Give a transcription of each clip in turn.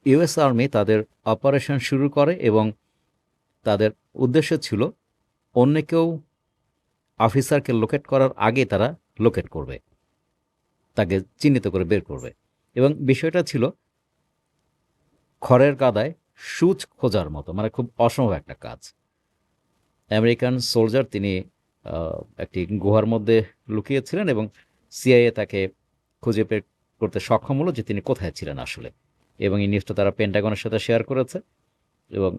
US army তাদের operation শুরু করে এবং তাদের উদ্দেশ্য ছিল অন্য কেউ অফিসারকে লোকেট করার আগে তারা লোকেট করবে, তাকে চিহ্নিত করে বের করবে। এবং বিষয়টা ছিল খড়ের কাদায় সূচ খোঁজার মতো, মানে খুব অসম্ভব একটা কাজ। আমেরিকান সোলজার তিনি একটি গুহার মধ্যে লুকিয়েছিলেন এবং সিআইএ তাকে খুঁজে বের করতে সক্ষম হলো যে তিনি কোথায় ছিলেন আসলে। এবং এই নিউজটা তারা পেন্টাগনের সাথে শেয়ার করেছে এবং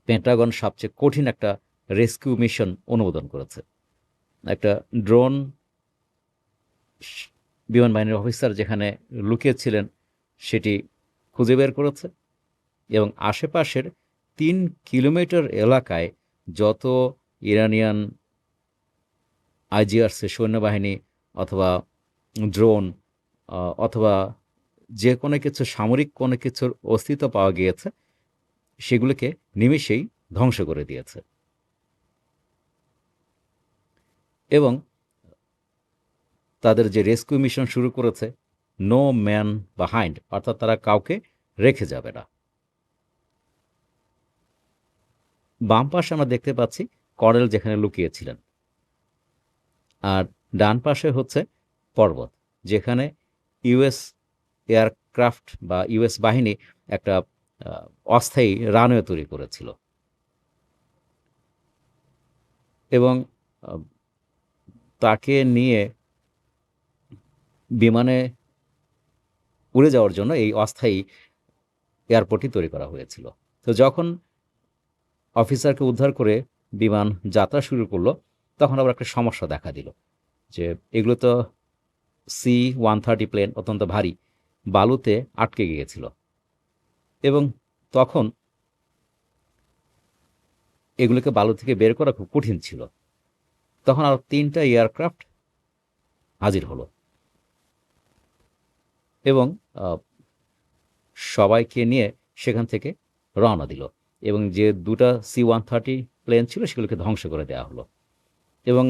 পেন্টাগন সবচেয়ে কঠিন একটা রেস্কিউ মিশন অনুমোদন করেছে। একটা ড্রোন বিমান বাহিনীর অফিসার যেখানে লুকিয়েছিলেন সেটি খুঁজে বের করেছে এবং আশেপাশের 3 কিলোমিটার এলাকায় যত ইরানিয়ান আইজিআরসি সৈন্যবাহিনী অথবা ড্রোন অথবা যে কোনো কিছু সামরিক কোনো কিছুর অস্তিত্ব পাওয়া গিয়েছে সেগুলোকে নিমেষেই ধ্বংস করে দিয়েছে। এবং তাদের যে রেস্কিউ মিশন শুরু করেছে, নো ম্যান বিহাইন্ড, অর্থাৎ তারা কাউকে রেখে যাবে না। বাম পাশে আমরা দেখতে পাচ্ছি কর্নেল যেখানে লুকিয়েছিলেন, আর ডান পাশে হচ্ছে পর্বত যেখানে ইউএস এয়ারক্রাফট বা ইউএস বাহিনী একটা অস্থায়ী রানওয়ে তৈরি করেছিল। এবং তাকে নিয়ে বিমানে উড়ে যাওয়ার জন্য এই অস্থায়ী এয়ারপোর্টটি তৈরি করা হয়েছিল। তো যখন অফিসারকে উদ্ধার করে বিমান যাত্রা শুরু করলো, তখন আবার একটা সমস্যা দেখা দিল যে এগুলো তো C-130 প্লেন, অত্যন্ত ভারী, বালুতে আটকে গিয়েছিল। এবং তখন এগুলোকে বালু থেকে বের করা খুব কঠিন ছিল। তখন আরও 3টা এয়ারক্রাফট হাজির হলো এবং সবাইকে নিয়ে সেখান থেকে রওনা দিল এবং যে 2টা C-130 প্লেন ছিল সেগুলোকে ধ্বংস করে দেওয়া হলো। এবং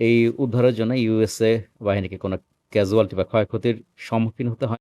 এই উদ্ধারের জন্য ইউএসএ বাহিনীকে কোনো ক্যাজুয়ালিটি বা ক্ষয়ক্ষতির সম্মুখীন হতে হয়।